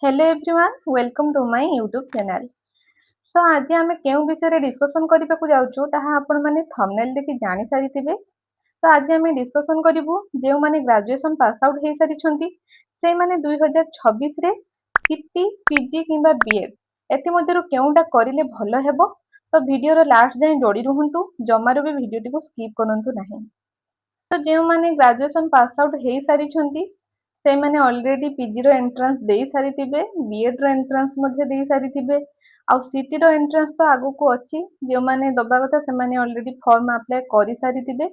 Hello everyone welcome to my YouTube channel. तो आज आम केउ विषय डिस्कसन करने को जाऊँ ताहा आपण माने थंबनेल देखि जानि सारिथिबे। तो आज आम डिस्कसन करिवु जो माने ग्रेजुएशन पास आउट हो सारी से माने 2026 रे सीटी पीजी किंबा बीएड एति मध्यरु केउटा करिले भलो हेबो। तो वीडियो रो लास्ट जाए जोड़ी रुहंतु, जमारो भी वीडियो को स्किप करंतु नाही। तो जो माने ग्रेजुएशन पास आउट हो सारी से माने ऑलरेडी पीजी रो एंट्रेंस दे सारिथिबे, बीएड रो एंट्रेंस मध्ये दे सारिथिबे, आउ सीटी रो एंट्रेंस तो आगु को अछि। जो माने दबा कथा से माने ऑलरेडी फॉर्म अप्लाई करि सारिथिबे।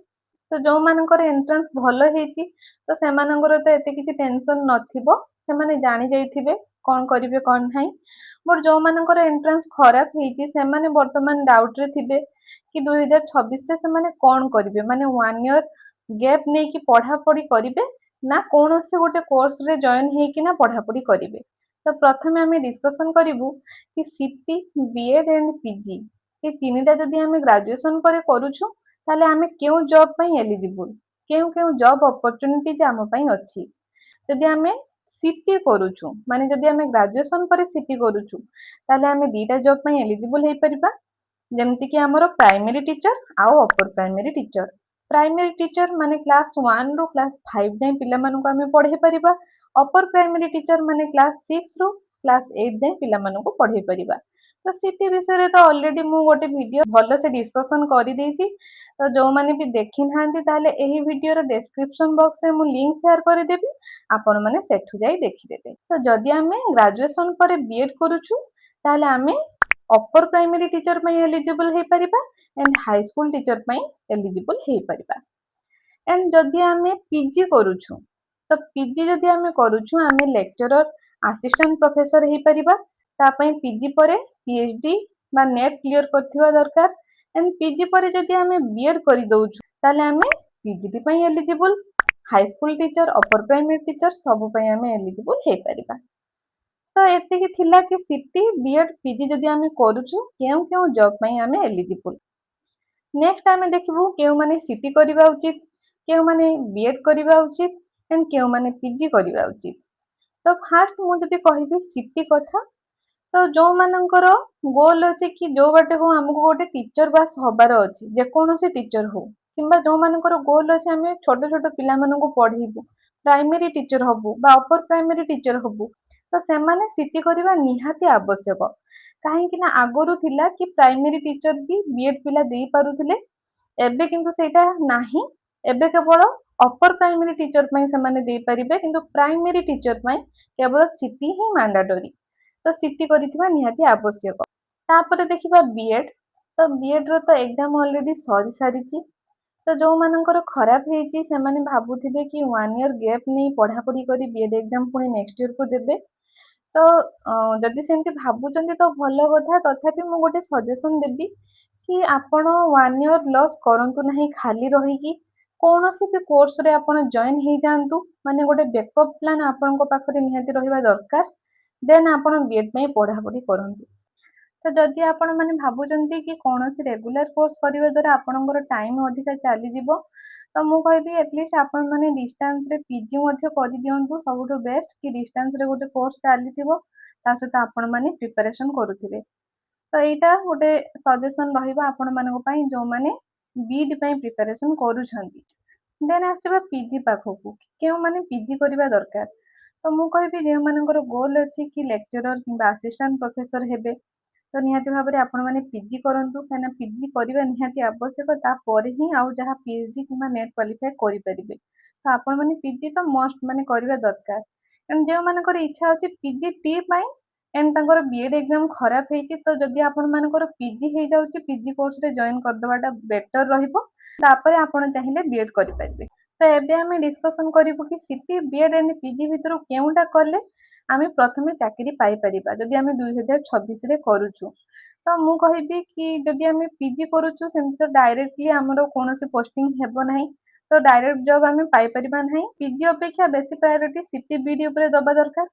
तो जो मानकर एंट्रेंस भलो हेची तो से मानकर तो एते किछि टेंशन नथिबो, से माने जानि जाइथिबे कोन करिवे कोन नाही। बट जो मानकर एंट्रेंस खराब हेची से माने वर्तमान डाउट रे थिबे कि 2026 रे से माने कोन करिवे, माने 1 ईयर गैप नै कि पढ़ा पढ़ी करिवे ना कौन से गोटे कोर्स रे जॉइन हेकि ना पढ़ापढ़ी करिवे। तो प्रथमे आमे डिस्कशन करिवु कि सीटी बीएड एंड पीजी ये तीनटा जदि आमे ग्रेजुएशन परे करूछु ताले आमे केउ जॉब पई एलिजिबल, केउ केउ जॉब अपॉर्चुनिटी जे आम पई अछि। जदि आमे सीटी करूछु माने जदि आमे ग्रेजुएशन परे सीटी करूछु ताले आमे दीटा जॉब पई एलिजिबल हे परिबा, जेमति कि हमरो प्राइमरी टीचर आउ अपर प्राइमरी टीचर। प्राइमरी टीचर माने क्लास 1 रो क्लास 5 जाए पिला मानको आमे पढ़े परिबा। अपर प्राइमरी टीचर माने क्लास 6 रो क्लास 8 जाए पिला मानको पढ़े परिबा। तो सीटी विषय रे तो ऑलरेडी मु गोटे वीडियो भलो से डिस्कशन करि देछि। तो जो माने भी देखि नाहंती ताले एही वीडियो रो डिस्क्रिप्शन बॉक्स रे मु लिंक शेयर करि देबी, आपण माने सेठु जाई देखि देबे। तो जदि आमे ग्रेजुएशन परे बीएड करूछु ताले आमे अपर प्राइमरी टीचर पई एलिजिबल हे परिबा एंड हाई स्कूल टीचर पई एलिजिबल हे परिबा। एंड जदि आमे पीजी करूछु तो पीजी जदि आमे करूछु आमे लेक्चरर असिस्टेंट प्रोफेसर हे परिबा। ता पई पीजी परे पीएचडी बा नेट क्लियर करथिबा दरकार। एंड पीजी परे जदि आमे बीएड करि दउछु ताले आमे पीजीटी पई एलिजिबल, हाई स्कूल टीचर अपर प्राइमरी टीचर सब पई आमे एलिजिबल हे परिबा। तो एतिକି थिला कि सीटी बीएड पीजी जदि आमे करूछु केउ केउ जॉब पई आमे एलिजिबल। नेक्स्ट आमे देखिबु केउ माने सीटी करिबा उचित, केउ माने बीएड करिबा उचित एंड केउ माने पीजी करिबा उचित। तो फास्ट मु जदि कहिबी सीटी कथा, तो जो मानकर गोल अछि कि जो बाटे हो हमको गोटे टीचर बास हबार अछि, जे कोनोसे टीचर हो किंबा जो मानकर गोल अछि हमें छोट छोट पिला माननको पढेइबु, प्राइमरी टीचर हबु बा अपर प्राइमरी टीचर हबु, तो से माने सीटी करिबा निहाती आवश्यक। काहे कि ना आगरु थिला कि प्राइमरी टीचर भी बीएड पिला देई पारुथिले, एबे किंतु सेटा नाही। एबे केवल अपर प्राइमरी टीचर पई से माने देई परिबे, किंतु प्राइमरी टीचर पई केवल सीटी ही मैंडेटरी। तो सीटी करिथिबा निहाती आवश्यक। तापर देखिबा बीएड। तो बीएड रो तो एग्जाम ऑलरेडी सरी सारिची। तो जो मानकर खराब हेची से माने भाबुथिबे कि 1 ईयर गैप नै पढ़ा पढ़ी करी बीएड एग्जाम पुणी नेक्स्ट ईयर को देबे। तो जदि सेमती भाबुचंदी तो भलो कथा, तथापि मु गोटे सजेशन देबी कि आपण 1 ईयर लॉस करंतु नाही खाली रहिकी कौनसी भी कोर्स रे आपण जॉइन हे जांतु, माने गोटे बैकअप प्लान आपण को पाखरे निहाती रहिबा दरकार। देन आपण बीएड में पढ़ा पढ़ी करंतु। तो जदि आपण माने भाबुचंदी कि कौनसी रेगुलर कोर्स करिवा द्वारा आपणकर टाइम अधिका चली जिवो, तो मु कहबी एटलीस्ट आपण माने डिस्टेंस रे पीजी मध्ये करि दियंतु। सबुठु बेस्ट कि डिस्टेंस रे गोटे कोर्स चालिथिबो ता सहित आपण माने प्रिपरेशन करूथिबे। तो एटा गोटे सजेशन रहिबा आपण मानको पई जो माने बीड पई प्रिपरेशन करूछंती। देन आसीबा पीजी पाखकु, केउ माने पीजी करिवा दरकार। तो मु कहबी जे मानकर गोल अछि कि लेक्चरर किंबा असिस्टेंट प्रोफेसर हेबे, तो निहाती भाबरे आपण माने पीजी करंतु, काना पीजी करिवा निहाती आवश्यक। ता परे ही आउ जहा पीएचडी किंबा नेट क्वालिफाई करि परिबे। तो आपण माने पीजी तो मस्ट माने करिवा दरकार। एंड जे मानकर इच्छा अछि पीजी टी पई एंड तांकर बीएड एग्जाम खराब हेची, तो जदि आपण मानकर पीजी हे जाउची पीजी कोर्स रे जॉइन कर दबाटा बेटर रहिबो। तापरे आपण चाहिले बीएड करि परिबे। तो एबे हमें डिस्कशन करिबु कि सीटी बीएड एंड पीजी भितरु केउटा कले आमे प्रथमे चाकरी पाई परिबा जदि आमे 2026 रे करूछु। तो मु कहिबी कि जदि आमे पीजी करूछु सेमति तो डायरेक्टली हमरो कोनोसी पोस्टिंग हेबो नाही, तो डायरेक्ट जॉब आमे पाई परिबा नाही। पीजी अपेक्षा बेसी प्रायोरिटी सीटी बीडी ऊपर दबा दरकार।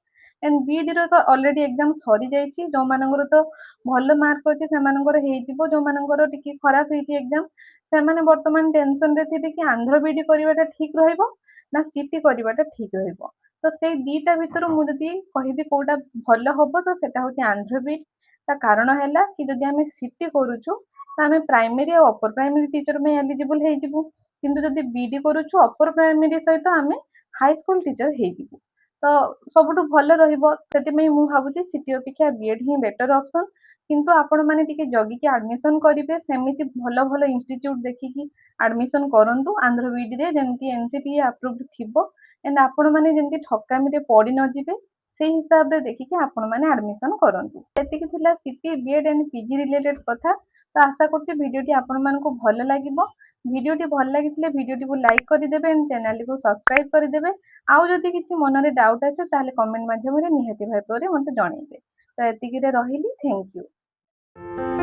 एंड बीडी रो तो ऑलरेडी एग्जाम सरी जाईची, जो मानकर तो भलो मार्क अछि से मानकर हेजिबो, जो मानकर टिके खराब हेची एग्जाम से माने वर्तमान टेंशन रे थिबे कि आंध्र बीडी करिवाटा ठीक रहइबो ना सीटी करिवाटा ठीक रहइबो। ତ ସେଇ ଦିଟା ଭିତରୁ ମୁଁ ଯଦି କହିବି କୋଉଟା ଭଲ ହବ ତ ସେଟା ହଉଛି ଆନ୍ଧ୍ର ବିଇଡି। ତା କାରଣ ହେଲା କି ଯଦି ଆମେ ସିଟି କରୁଛୁ ତ ଆମେ ପ୍ରାଇମେରୀ ଆଉ ଅପର ପ୍ରାଇମେରୀ ଟିଚର ପାଇଁ ଏଲିଜିବୁଲ ହେଇଯିବୁ, କିନ୍ତୁ ଯଦି ବିଇଡି କରୁଛୁ ଅପର ପ୍ରାଇମେରୀ ସହିତ ଆମେ ହାଇସ୍କୁଲ ଟିଚର ହେଇଯିବୁ। ତ ସବୁଠୁ ଭଲ ରହିବ, ସେଥିପାଇଁ ମୁଁ ଭାବୁଛି ସିଟି ଅପେକ୍ଷା ବିଏଡ୍ ହିଁ ବେଟର ଅପସନ। କିନ୍ତୁ ଆପଣମାନେ ଟିକେ ଜଗିକି ଆଡମିସନ କରିବେ, ସେମିତି ଭଲ ଭଲ ଇନଷ୍ଟିଚ୍ୟୁଟ ଦେଖିକି ଆଡମିସନ କରନ୍ତୁ ଆନ୍ଧ୍ର ବିଇଡିରେ, ଯେମିତି ଏନସିଟିଇ ଆପ୍ରୁଭ୍ ଥିବ ଏଣ୍ଡ ଆପଣମାନେ ଯେମିତି ଠକାମିରେ ପଡି ନ ଯିବେ ସେଇ ହିସାବରେ ଦେଖିକି ଆପଣମାନେ ଆଡମିସନ କରନ୍ତୁ। ଏତିକି ଥିଲା CT, BEd and PG related କଥା। ତ ଆଶା କରୁଛି ଭିଡିଓଟି ଆପଣମାନଙ୍କୁ ଭଲ ଲାଗିବ। ଭିଡିଓଟି ଭଲ ଲାଗିଥିଲେ ଭିଡିଓଟିକୁ ଲାଇକ୍ କରିଦେବେ ଏଣ୍ଡ ଚ୍ୟାନେଲଟିକୁ ସବସ୍କ୍ରାଇବ କରିଦେବେ। ଆଉ ଯଦି କିଛି ମନରେ ଡାଉଟ୍ ଅଛି ତାହେଲେ କମେଣ୍ଟ ମାଧ୍ୟମରେ ନିହାତି ଭାବରେ ମୋତେ ଜଣେଇବେ। ତ ଏତିକିରେ ରହିଲି, ଥ୍ୟାଙ୍କ ୟୁ।